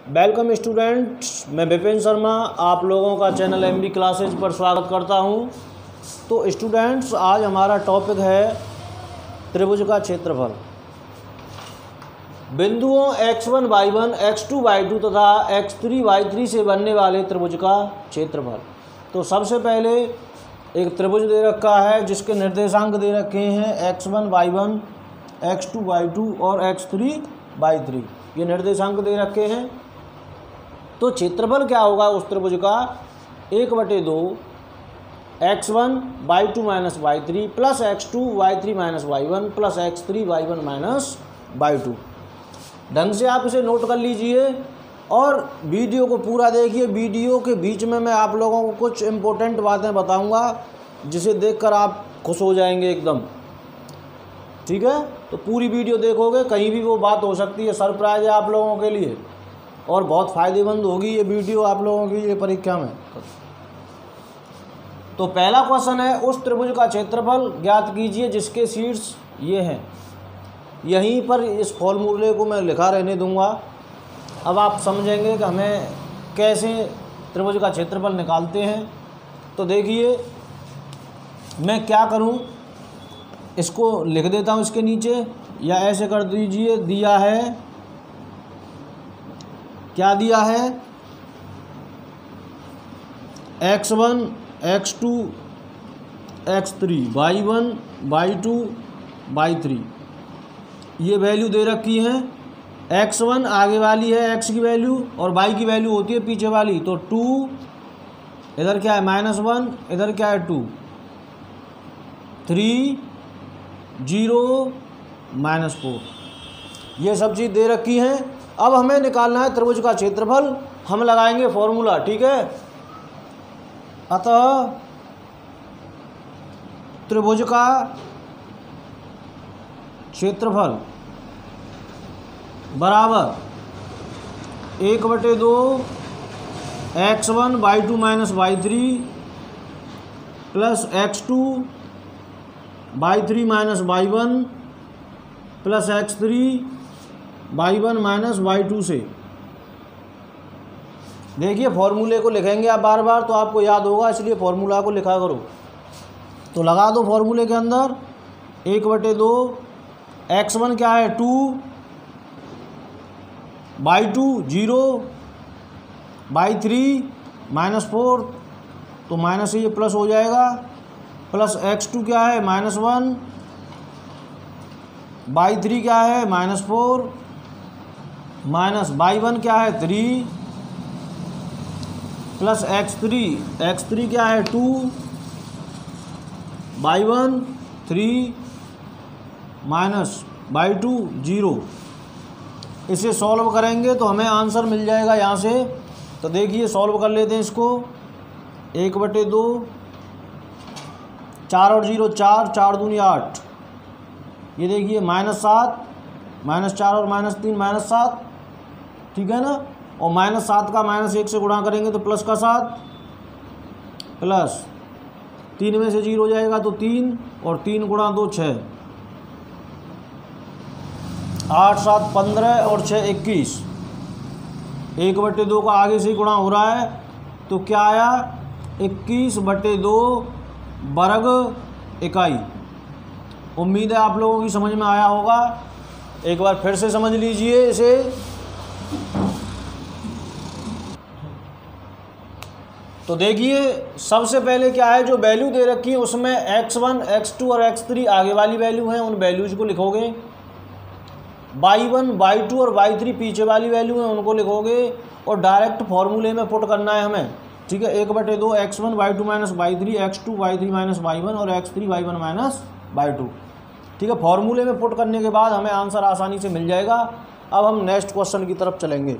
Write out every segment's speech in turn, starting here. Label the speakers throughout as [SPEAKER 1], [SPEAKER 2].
[SPEAKER 1] Welcome students, मैं विपिन शर्मा आप लोगों का चैनल एमबी क्लासेज पर स्वागत करता हूं। तो स्टूडेंट्स, आज हमारा टॉपिक है त्रिभुज का क्षेत्रफल। बिंदुओं x1 y1 x2 y2 तथा x3 y3 से बनने वाले त्रिभुज का क्षेत्रफल। तो सबसे पहले एक त्रिभुज दे रखा है जिसके निर्देशांक दे रखे हैं x1 y1 x2 y2 और x3 y3, ये निर्देशांक दे रखे हैं। तो क्षेत्रफल क्या होगा उस त्रिभुज का? 1/2 x1 y2 minus y3 plus x2 y3 minus y1 plus x3 y1 minus y2। ढंग से आप इसे नोट कर लीजिए और वीडियो को पूरा देखिए। वीडियो के बीच में मैं आप लोगों को कुछ इम्पोर्टेंट बातें बताऊंगा जिसे देखकर आप खुश हो जाएंगे एकदम, ठीक है। तो पूरी वीडियो देखोगे, कहीं भी वो बात हो सकती है, सरप्राइज है आप लोगों के लिए और बहुत फ़ायदेमंद होगी ये वीडियो आप लोगों की ये परीक्षा में। तो पहला क्वेश्चन है, उस त्रिभुज का क्षेत्रफल ज्ञात कीजिए जिसके शीर्ष ये हैं। यहीं पर इस फॉर्मूले को मैं लिखा रहने दूंगा। अब आप समझेंगे कि हमें कैसे त्रिभुज का क्षेत्रफल निकालते हैं। तो देखिए मैं क्या करूं, इसको लिख देता हूं इसके नीचे, या ऐसे कर दीजिए। दिया है, क्या दिया है? x1 x2 x3 y1 y2 y3, ये वैल्यू दे रखी है। x1 आगे वाली है x की वैल्यू और y की वैल्यू होती है पीछे वाली। तो 2, इधर क्या है -1, इधर क्या है 2, 3 0 -4, ये सब चीज़ दे रखी हैं। अब हमें निकालना है त्रिभुज का क्षेत्रफल। हम लगाएंगे फॉर्मूला, ठीक है। अतः त्रिभुज का क्षेत्रफल बराबर 1/2 x1 y2 minus y3 plus x2 y3 minus y1 plus x3 y1 minus y2 से। देखिए फॉर्मूले को लिखेंगे आप बार बार तो आपको याद होगा, इसलिए फॉर्मूला को लिखा करो। तो लगा दो फॉर्मूले के अंदर 1/2 x1 क्या है 2, y2 0, y3 -4, तो माइनस से ये प्लस हो जाएगा, प्लस x2 क्या है -1, y3 क्या है -4, माइनस y1 क्या है 3, प्लस x3 क्या है 2, y1 3 माइनस y2 0। इसे सॉल्व करेंगे तो हमें आंसर मिल जाएगा यहाँ से। तो देखिए सॉल्व कर लेते हैं इसको। 1/2, 4 और 0 4, 4 दूनी 8, ये देखिए -7, -4 और -3 -7, ठीक है ना। और -7 का -1 से गुणा करेंगे तो प्लस का 7, प्लस 3 में से 0 हो जाएगा तो 3, और 3 गुणा 2 6, 8 7 15 और 6 21। 1/2 का आगे से ही गुणा हो रहा है तो क्या आया 21/2 वर्ग इकाई। उम्मीद है आप लोगों की समझ में आया होगा। एक बार फिर से समझ लीजिए इसे। तो देखिए सबसे पहले क्या है, जो वैल्यू दे रखी है उसमें x1 x2 और x3 आगे वाली वैल्यू हैं, उन वैल्यूज को लिखोगे। y1 y2 और y3 पीछे वाली वैल्यू हैं, उनको लिखोगे और डायरेक्ट फॉर्मूले में पुट करना है हमें, ठीक है। 1/2 x1 y2 minus y3 x2 y3 minus y1 और x3 y1 माइनस y2, ठीक है। फॉर्मूले में पुट करने के बाद हमें आंसर आसानी से मिल जाएगा। अब हम नेक्स्ट क्वेश्चन की तरफ चलेंगे।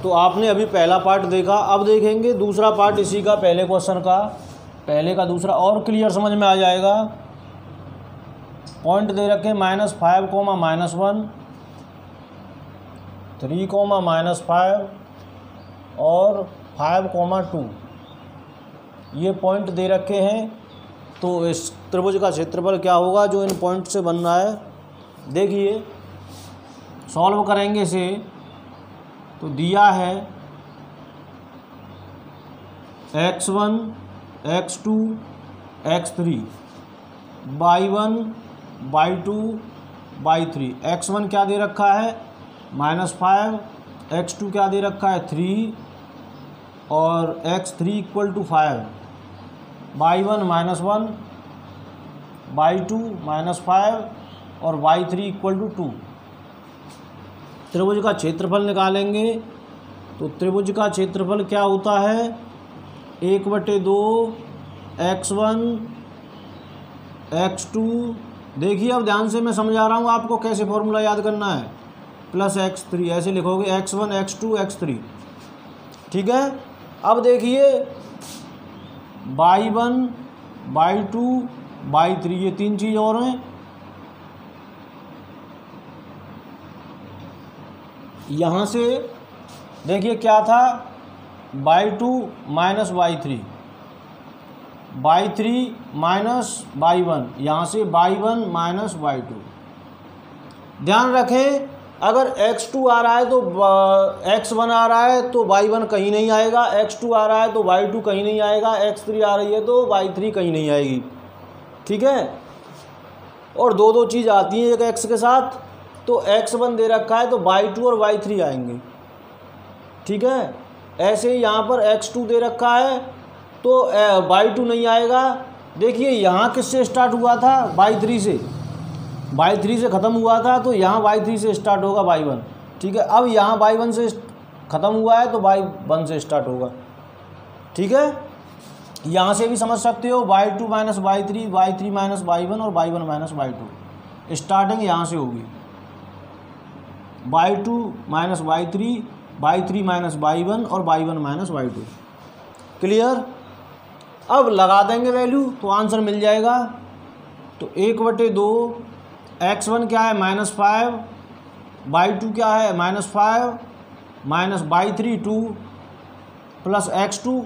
[SPEAKER 1] तो आपने अभी पहला पार्ट देखा, अब देखेंगे दूसरा पार्ट इसी का, पहले क्वेश्चन का, पहले का दूसरा, और क्लियर समझ में आ जाएगा। पॉइंट दे रखे -5, -1, 3, -5, और 5,2 ये पॉइंट दे रखे हैं। तो इस त्रिभुज का क्षेत्रफल क्या होगा जो इन पॉइंट से बन रहा है? देखिए सॉल्व करेंगे इसे तो दिया है x1 x2 x3 y1 y2 y3। x1 क्या दे रखा है -5, x2 क्या दे रखा है 3 और x3 equal to 5, y1 -1 y2 -5 और y3 इक्वल टू 2। त्रिभुज का क्षेत्रफल निकालेंगे तो त्रिभुज का क्षेत्रफल क्या होता है 1/2 x1 x2। देखिए अब ध्यान से मैं समझा रहा हूँ आपको कैसे फॉर्मूला याद करना है, प्लस x3 ऐसे लिखोगे x1 x2 x3। ठीक है। अब देखिए y1 y2 y3 ये 3 चीज़ और हैं। यहाँ से देखिए क्या था y2 minus y3 minus y1, यहाँ से y1 माइनस y2। ध्यान रखें अगर x2 आ रहा है तो x1 आ रहा है तो y1 कहीं नहीं आएगा, x2 आ रहा है तो y2 कहीं नहीं आएगा, x3 आ रही है तो y3 कहीं नहीं आएगी। ठीक है। और दो चीज़ आती हैं एक x के साथ, तो x1 दे रखा है तो y2 और y3 आएंगे। ठीक है। ऐसे ही यहाँ पर x2 दे रखा है तो y2 नहीं आएगा। देखिए यहाँ किससे स्टार्ट हुआ था y3 से ख़त्म हुआ था, तो यहाँ y3 से स्टार्ट होगा y1। ठीक है। अब यहाँ y1 से ख़त्म हुआ है तो y1 से स्टार्ट होगा। ठीक है। यहाँ से भी समझ सकते हो y2 minus y3 y3 minus y1 और y1 माइनस y2। स्टार्टिंग यहाँ से होगी y2 minus y3 y3 minus y1 और y1 माइनस y2। क्लियर। अब लगा देंगे वैल्यू तो आंसर मिल जाएगा। तो 1/2 x1 क्या है -5, y2 क्या है -5 minus y3 2 plus x2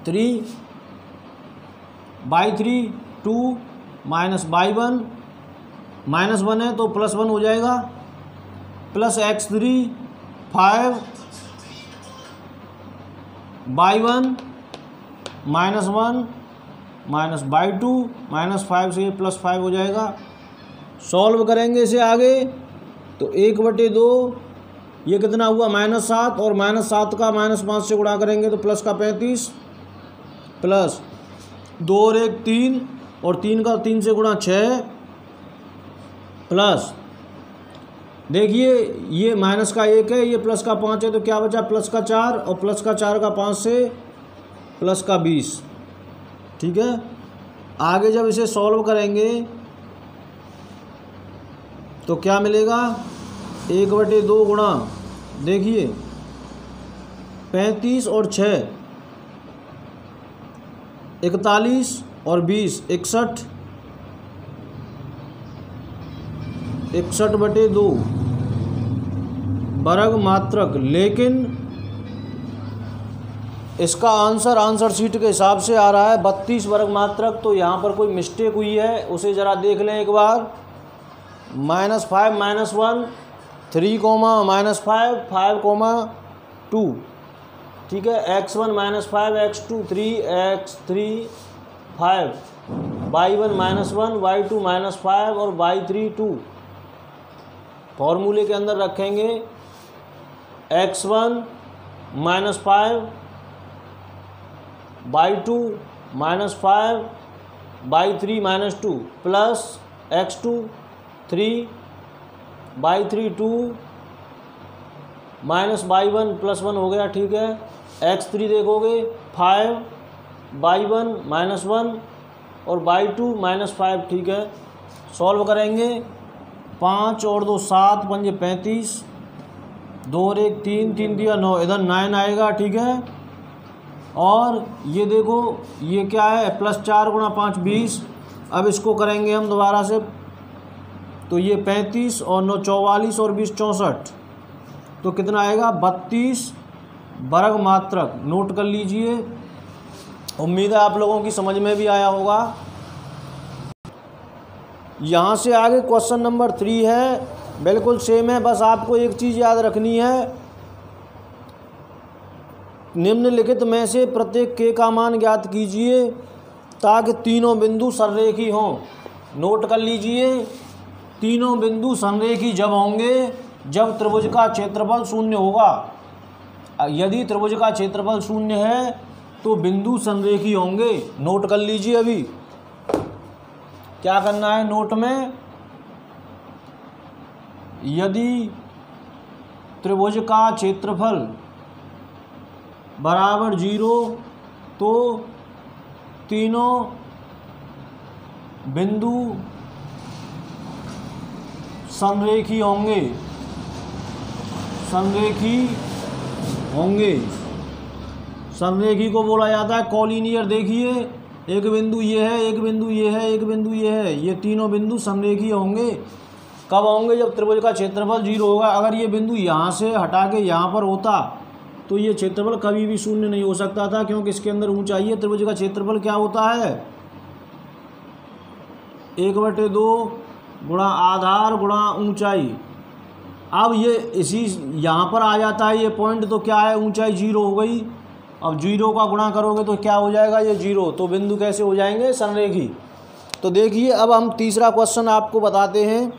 [SPEAKER 1] 3 y3 2 minus y1 -1 है तो +1 हो जाएगा, plus x3 5 y1 -1 minus y2 -5 से +5 हो जाएगा। सॉल्व करेंगे इसे आगे तो 1/2 ये कितना हुआ -7 और -7 का -5 से गुणा करेंगे तो प्लस का 35 प्लस 2 और 1 3 और 3 का 3 से गुणा 6 प्लस देखिए ये माइनस का 1 है ये प्लस का 5 है तो क्या बचा प्लस का 4 और प्लस का 4 का 5 से प्लस का 20। ठीक है। आगे जब इसे सॉल्व करेंगे तो क्या मिलेगा 1/2 गुणा देखिए 35 और 6 41 और 20 61/2 वर्ग मात्रक। लेकिन इसका आंसर शीट के हिसाब से आ रहा है 32 वर्ग मात्रक। तो यहाँ पर कोई मिस्टेक हुई है उसे ज़रा देख लें एक बार। -5 -1 3 -5 5 2। ठीक है। x1 -5 x2 3 x3 5 y1 -1 y2 -5 और y3 2। फॉर्मूले के अंदर रखेंगे x1 -5 y2 -5 y3 -2 plus x2 3 y3 2 minus y1 +1 हो गया। ठीक है। x3 देखोगे 5 y1 -1 और y2 -5। ठीक है। सॉल्व करेंगे 5 और 2 7 5 35 2 और 1 3 3 दिया 9 इधर 9 आएगा। ठीक है। और ये देखो ये क्या है +4 × 5 20। अब इसको करेंगे हम दोबारा से तो ये 35 और 9 44 और 20 64 तो कितना आएगा 32 वर्ग मात्रक नोट कर लीजिए। उम्मीद है आप लोगों की समझ में भी आया होगा। यहाँ से आगे क्वेश्चन नंबर 3 है, बिल्कुल सेम है, बस आपको एक चीज़ याद रखनी है, निम्नलिखित में से प्रत्येक के का मान ज्ञात कीजिए ताकि तीनों बिंदु संरेखी हों। नोट कर लीजिए, तीनों बिंदु संरेखी जब होंगे जब त्रिभुज का क्षेत्रफल शून्य होगा। यदि त्रिभुज का क्षेत्रफल शून्य है तो बिंदु संरेखी होंगे। नोट कर लीजिए, अभी क्या करना है नोट में, यदि त्रिभुज का क्षेत्रफल बराबर 0 तो तीनों बिंदु संरेखी होंगे, संरेखी होंगे। संरेखी को बोला जाता है कॉलिनियर। देखिए, एक बिंदु ये है, एक बिंदु ये है, एक बिंदु ये है, ये तीनों बिंदु संरेखी होंगे। कब होंगे? जब त्रिभुज का क्षेत्रफल 0 होगा। अगर ये बिंदु यहाँ से हटा के यहाँ पर होता तो ये क्षेत्रफल कभी भी शून्य नहीं हो सकता था, क्योंकि इसके अंदर ऊंचाई है। त्रिभुज का क्षेत्रफल क्या होता है? 1/2 गुणा आधार गुणा ऊंचाई। अब ये इसी यहाँ पर आ जाता है ये पॉइंट, तो क्या है, ऊंचाई 0 हो गई। अब 0 का गुणा करोगे तो क्या हो जाएगा, ये 0। तो बिंदु कैसे हो जाएंगे? संरेखी। तो देखिए, अब हम तीसरा क्वेश्चन आपको बताते हैं।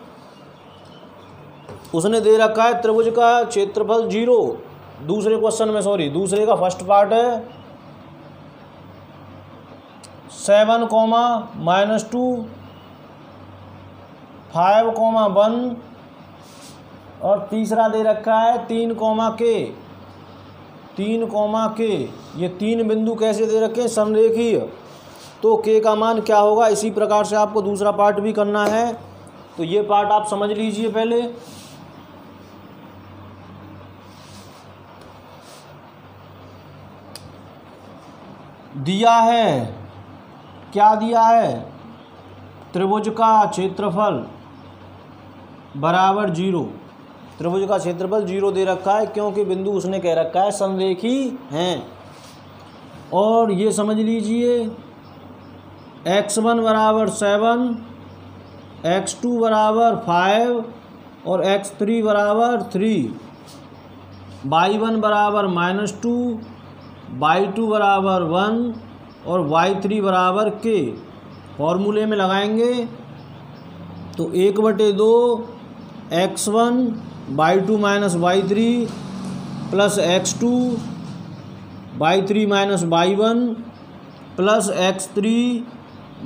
[SPEAKER 1] उसने दे रखा है त्रिभुज का क्षेत्रफल 0। दूसरे क्वेश्चन में, सॉरी, दूसरे का फर्स्ट पार्ट है 7, -2, 5, 1 और तीसरा दे रखा है 3, K। ये तीन बिंदु कैसे दे रखे हैं? संरेखीय। तो K का मान क्या होगा? इसी प्रकार से आपको दूसरा पार्ट भी करना है। तो ये पार्ट आप समझ लीजिए पहले। दिया है, क्या दिया है? त्रिभुज का क्षेत्रफल बराबर 0। त्रिभुज का क्षेत्रफल 0 दे रखा है, क्योंकि बिंदु उसने कह रखा है संरेखी हैं। और ये समझ लीजिए, x1 बराबर 7, x2 बराबर 5 और x3 बराबर 3, y1 बराबर -2, y2 बराबर 1 और y3 बराबर k। फॉर्मूले में लगाएंगे तो 1/2 x1 y2 minus y3 plus x2 y3 minus y1 plus x3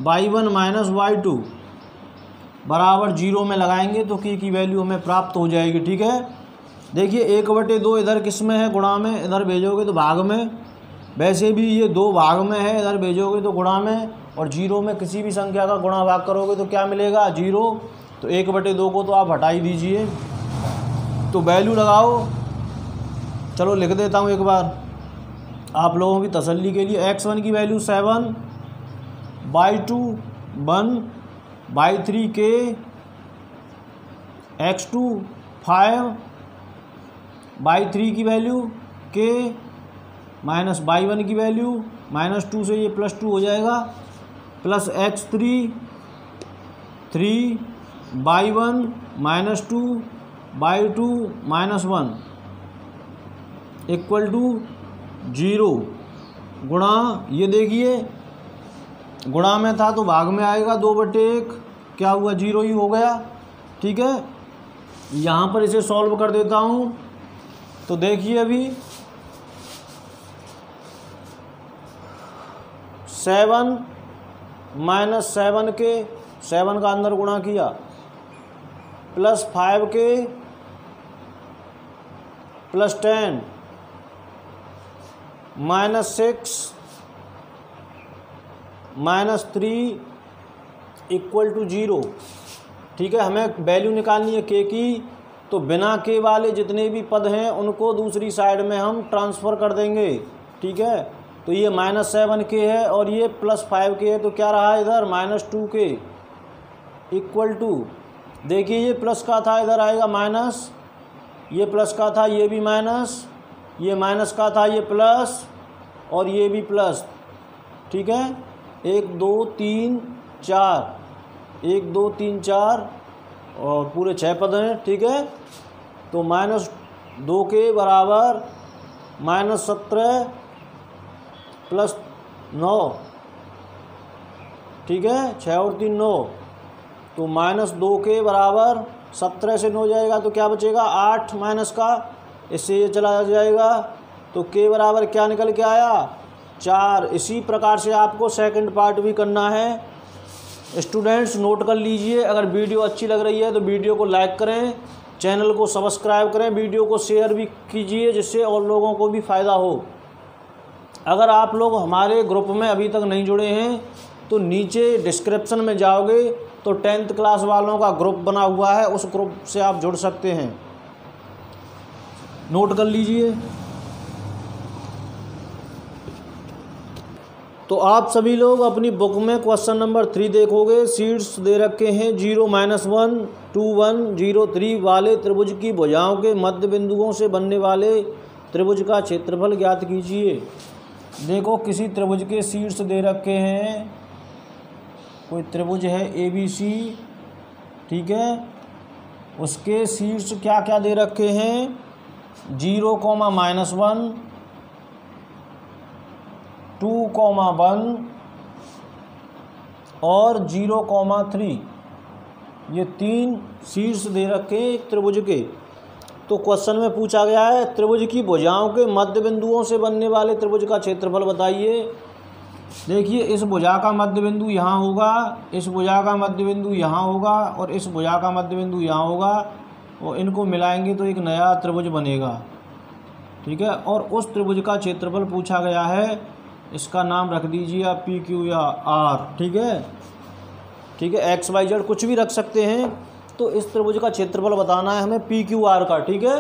[SPEAKER 1] y1 minus y2 बराबर 0 में लगाएंगे तो k की वैल्यू हमें प्राप्त हो जाएगी। ठीक है, देखिए 1/2 इधर किस में है? गुणा में। इधर भेजोगे तो भाग में। वैसे भी ये 2 भाग में है, इधर भेजोगे तो गुणा में। और 0 में किसी भी संख्या का गुणा भाग करोगे तो क्या मिलेगा? 0। तो 1/2 को तो आप हटा ही दीजिए। तो वैल्यू लगाओ। चलो लिख देता हूँ एक बार आप लोगों की तसल्ली के लिए। x1 की value 7, y2 1, y3 k, x2 5, y3 की वैल्यू k माइनस y1 की वैल्यू -2 से ये +2 हो जाएगा, plus x3 3, y1 -2, y2 -1 equal to 0 गुणा, ये देखिए गुणा में था तो भाग में आएगा 2/1, क्या हुआ? 0 ही हो गया। ठीक है, यहाँ पर इसे सॉल्व कर देता हूँ। तो देखिए अभी 7 - 7 के 7 का अंदर गुणा किया, प्लस 5 के प्लस 10 -6 -3 इक्वल टू 0। ठीक है, हमें वैल्यू निकालनी है k की। तो बिना k वाले जितने भी पद हैं उनको दूसरी साइड में हम ट्रांसफ़र कर देंगे। ठीक है, तो ये -7k है और ये +5k है, तो क्या रहा इधर? -2k इक्वल टू, देखिए ये प्लस का था, इधर आएगा माइनस, ये प्लस का था, ये भी माइनस, ये माइनस का था, ये प्लस और ये भी प्लस। ठीक है, 1 2 3 4, 1 2 3 4 और पूरे 6 पद हैं। ठीक है, तो -2 के बराबर -17 प्लस 9। ठीक है, 6 और 3 9, तो -2 के बराबर 17 से 9 जाएगा तो क्या बचेगा 8 माइनस का, इससे ये चला जाएगा तो के बराबर क्या निकल के आया 4। इसी प्रकार से आपको सेकंड पार्ट भी करना है। स्टूडेंट्स नोट कर लीजिए। अगर वीडियो अच्छी लग रही है तो वीडियो को लाइक करें, चैनल को सब्सक्राइब करें, वीडियो को शेयर भी कीजिए जिससे और लोगों को भी फ़ायदा हो। अगर आप लोग हमारे ग्रुप में अभी तक नहीं जुड़े हैं तो नीचे डिस्क्रिप्शन में जाओगे तो 10th क्लास वालों का ग्रुप बना हुआ है, उस ग्रुप से आप जुड़ सकते हैं। नोट कर लीजिए। तो आप सभी लोग अपनी बुक में क्वेश्चन नंबर 3 देखोगे। शीट्स दे रखे हैं 0 -1 2 1 0 3 वाले त्रिभुज की भुजाओं के मध्य बिंदुओं से बनने वाले त्रिभुज का क्षेत्रफल ज्ञात कीजिए। देखो किसी त्रिभुज के शीट्स दे रखे हैं, कोई त्रिभुज है ABC। ठीक है, उसके शीट्स क्या क्या दे रखे हैं 0, -1 2, 1 और 0, 3। ये 3 शीर्ष दे रखे हैं एक त्रिभुज के। तो क्वेश्चन में पूछा गया है त्रिभुज की भुजाओं के मध्य बिंदुओं से बनने वाले त्रिभुज का क्षेत्रफल बताइए। देखिए इस भुजा का मध्य बिंदु यहाँ होगा, इस भुजा का मध्य बिंदु यहाँ होगा और इस भुजा का मध्य बिंदु यहाँ होगा और इनको मिलाएंगे तो एक नया त्रिभुज बनेगा। ठीक है, और उस त्रिभुज का क्षेत्रफल पूछा गया है, इसका नाम रख दीजिए आप PQ या R। ठीक है, ठीक है, XYZ कुछ भी रख सकते हैं। तो इस त्रिभुज का क्षेत्रफल बताना है हमें PQR का। ठीक है,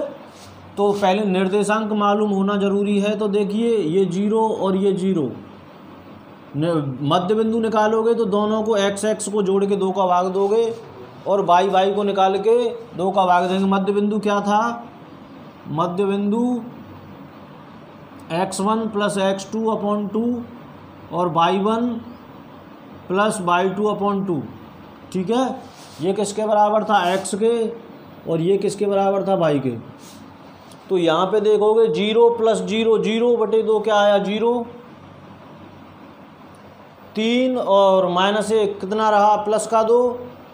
[SPEAKER 1] तो पहले निर्देशांक मालूम होना जरूरी है। तो देखिए ये 0 और ये 0, मध्य बिंदु निकालोगे तो दोनों को x को जोड़ के 2 का भाग दोगे और y को निकाल के 2 का भाग देंगे। मध्य बिंदु क्या था, मध्य बिंदु x1 + x2/2 और y1 + y2/2। ठीक है, ये किसके बराबर था x के और ये किसके बराबर था y के। तो यहाँ पे देखोगे 0 + 0 0/2 क्या आया 0, 3 और -1 कितना रहा प्लस का 2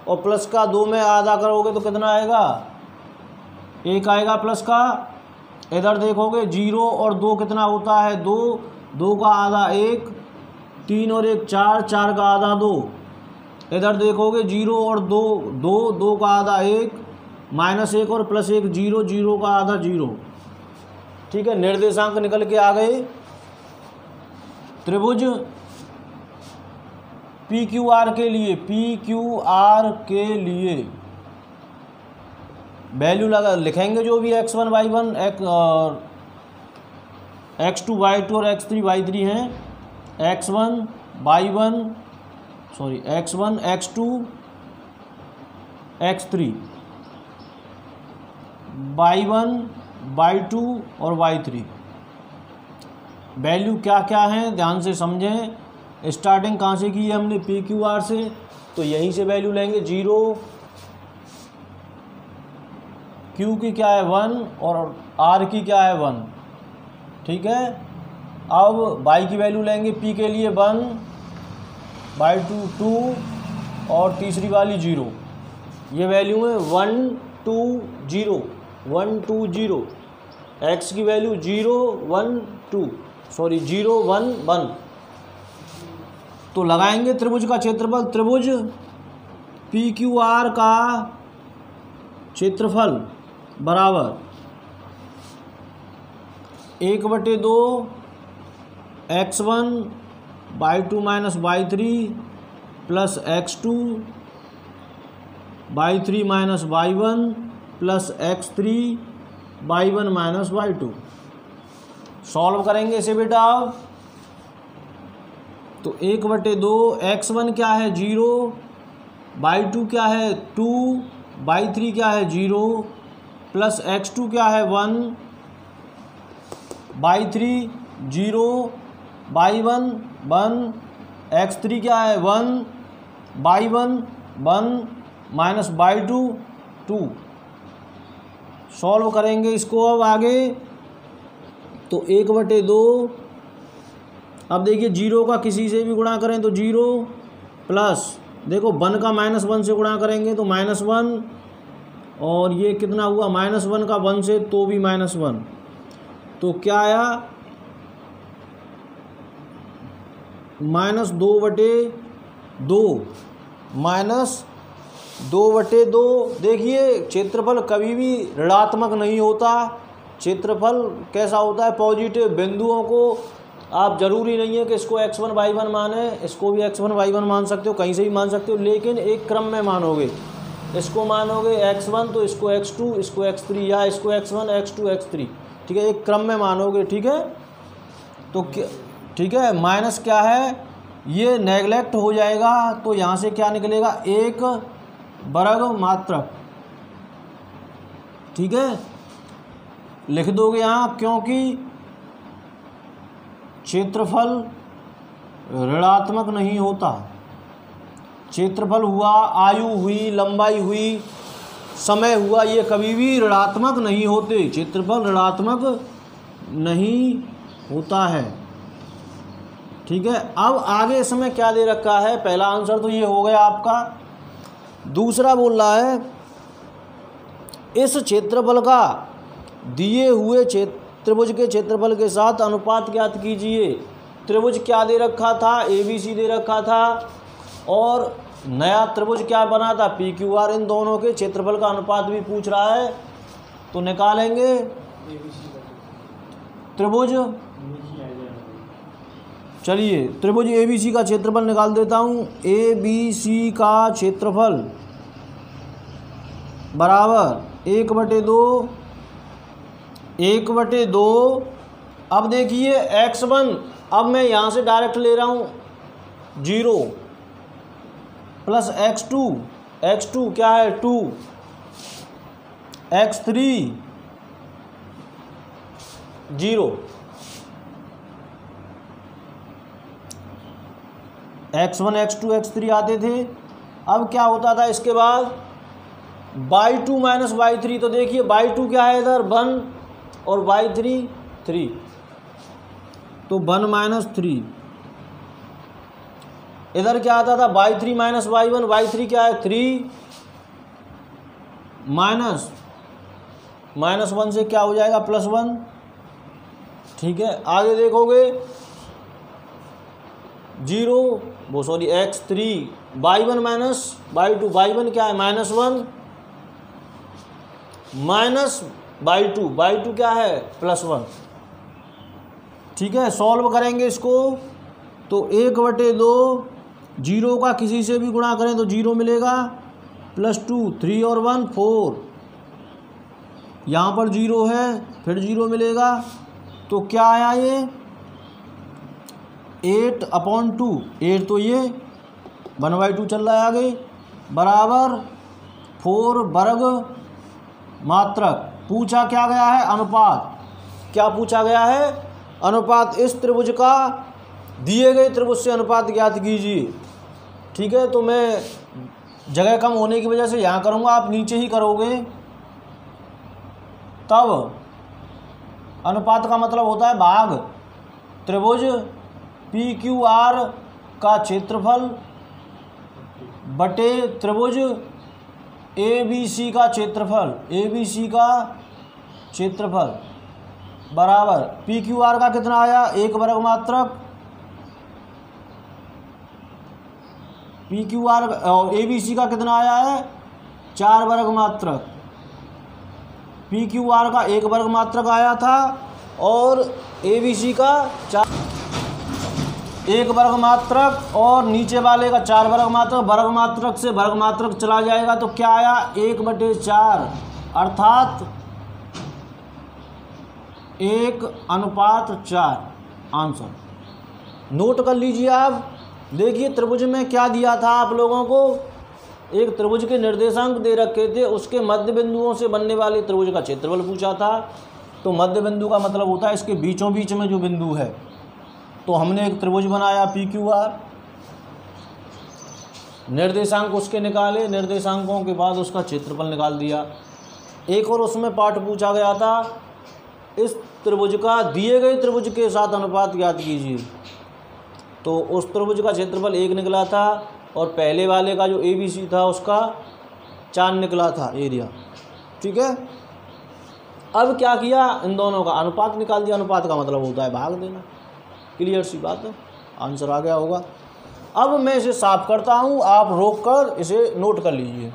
[SPEAKER 1] और प्लस का 2 में आधा करोगे तो कितना आएगा 1 आएगा प्लस का। इधर देखोगे 0 और 2 कितना होता है 2, 2 का आधा 1, 3 और 1 4, 4 का आधा 2। इधर देखोगे 0 और 2 2, 2 का आधा 1, -1 और +1 0, 0 का आधा 0। ठीक है, निर्देशांक निकल के आ गए। त्रिभुज PQR के लिए, PQR के लिए वैल्यू लगा लिखेंगे जो भी x1 y1 x2 y2 और x3 y3 हैं। x1 x2 x3 y1 y2 और y3 वैल्यू क्या क्या हैं ध्यान से समझें। स्टार्टिंग कहाँ से की है हमने PQR से, तो यहीं से वैल्यू लेंगे। 0 Q की क्या है 1 और R की क्या है 1। ठीक है, अब y की वैल्यू लेंगे P के लिए 1, y2 2 और तीसरी वाली 0। ये वैल्यू है 1 2 0 1 2 0। x की वैल्यू 0 1 1। तो लगाएंगे त्रिभुज का क्षेत्रफल। त्रिभुज PQR का क्षेत्रफल बराबर 1/2 x1 y2 - y3 plus x2 y3 - y1 plus x3 y1 - y2। Solve करेंगे इसे बेटा। तो 1/2 x1 क्या है 0, y2 क्या है 2, y3 क्या है 0 प्लस x2 क्या है 1 y3 0, y1 1, x3 क्या है 1, y1 1 माइनस y2 2। सॉल्व करेंगे इसको अब आगे, तो 1/2। अब देखिए 0 का किसी से भी गुणा करें तो 0 प्लस, देखो 1 का -1 से गुणा करेंगे तो -1, और ये कितना हुआ -1 का 1 से तो भी -1, तो क्या आया -2/2 -2/2। देखिए क्षेत्रफल कभी भी ऋणात्मक नहीं होता। क्षेत्रफल कैसा होता है, पॉजिटिव। बिंदुओं को आप जरूरी नहीं है कि इसको x1 y1 माने, इसको भी x1 y1 मान सकते हो, कहीं से भी मान सकते हो, लेकिन एक क्रम में मानोगे। इसको मानोगे x1 तो इसको x2, इसको x3, या इसको x1 x2 x3, ठीक है, एक क्रम में मानोगे। ठीक है, तो ठीक है, माइनस क्या है, ये नेगलेक्ट हो जाएगा, तो यहाँ से क्या निकलेगा 1 वर्ग मात्रक। ठीक है, लिख दोगे यहाँ, क्योंकि क्षेत्रफल ऋणात्मक नहीं होता। क्षेत्रफल हुआ, आयु हुई, लंबाई हुई, समय हुआ, ये कभी भी ऋणात्मक नहीं होते। क्षेत्रफल ऋणात्मक नहीं होता है। ठीक है, अब आगे इसमें क्या दे रखा है, पहला आंसर तो ये हो गया आपका। दूसरा बोल रहा है इस क्षेत्रफल का दिए हुए त्रिभुज के क्षेत्रफल के साथ अनुपात ज्ञात कीजिए। त्रिभुज क्या दे रखा था, ABC दे रखा था, और नया त्रिभुज क्या बना था, PQR। इन दोनों के क्षेत्रफल का अनुपात भी पूछ रहा है, तो निकालेंगे त्रिभुज। चलिए त्रिभुज ABC का क्षेत्रफल निकाल देता हूँ। ABC का क्षेत्रफल बराबर 1/2, 1/2। अब देखिए x1, अब मैं यहाँ से डायरेक्ट ले रहा हूँ 0 प्लस x2, x2 क्या है 2, x3 0, x1 x2 x3 आते थे। अब क्या होता था इसके बाद y2 माइनस y3, तो देखिए y2 क्या है इधर 1 और y3 3, तो 1 - 3। इधर क्या आता था y3 माइनस y1, y3 क्या है 3, -1 से क्या हो जाएगा +1। ठीक है, आगे देखोगे 0 वो sorry x3, y1 minus y2, y1 क्या है -1 माइनस y2 क्या है +1। ठीक है, सॉल्व करेंगे इसको, तो 1/2, 0 का किसी से भी गुणा करें तो 0 मिलेगा, +2 3 और 1 4, यहाँ पर 0 है फिर 0 मिलेगा, तो क्या आया ये 8/2, 8 तो ये 1/2 चल रहा है आगे, बराबर 4 वर्ग मात्रक। पूछा क्या गया है, अनुपात। क्या पूछा गया है, अनुपात। इस त्रिभुज का दिए गए त्रिभुज से अनुपात ज्ञात कीजिए। ठीक है, तो मैं जगह कम होने की वजह से यहाँ करूँगा, आप नीचे ही करोगे। तब अनुपात का मतलब होता है भाग। त्रिभुज PQR का क्षेत्रफल बटे त्रिभुज ABC का क्षेत्रफल, ABC का क्षेत्रफल बराबर PQR का कितना आया 1 वर्ग मात्रक, PQR और ABC का कितना आया है 4 वर्ग मात्रक। PQR का 1 वर्ग मात्रक आया था और ABC का 1 वर्ग मात्रक, और नीचे वाले का 4 वर्ग मात्रक। वर्ग मात्रक से वर्ग मात्रक चला जाएगा तो क्या आया 1/4, अर्थात 1:4 आंसर। नोट कर लीजिए आप। देखिए त्रिभुज में क्या दिया था आप लोगों को, एक त्रिभुज के निर्देशांक दे रखे थे, उसके मध्य बिंदुओं से बनने वाले त्रिभुज का क्षेत्रफल पूछा था। तो मध्य बिंदु का मतलब होता है इसके बीचों बीच में जो बिंदु है। तो हमने एक त्रिभुज बनाया PQR, निर्देशांक उसके निकाले, निर्देशांकों के बाद उसका क्षेत्रफल निकाल दिया। एक और उसमें पाठ पूछा गया था, इस त्रिभुज का दिए गए त्रिभुज के साथ अनुपात ज्ञात कीजिए। तो उस त्रिभुज का क्षेत्रफल 1 निकला था और पहले वाले का जो ABC था उसका 4 निकला था एरिया। ठीक है, अब क्या किया, इन दोनों का अनुपात निकाल दिया। अनुपात का मतलब होता है भाग देना। क्लियर सी बात है, आंसर आ गया होगा। अब मैं इसे साफ करता हूँ, आप रोक कर इसे नोट कर लीजिए।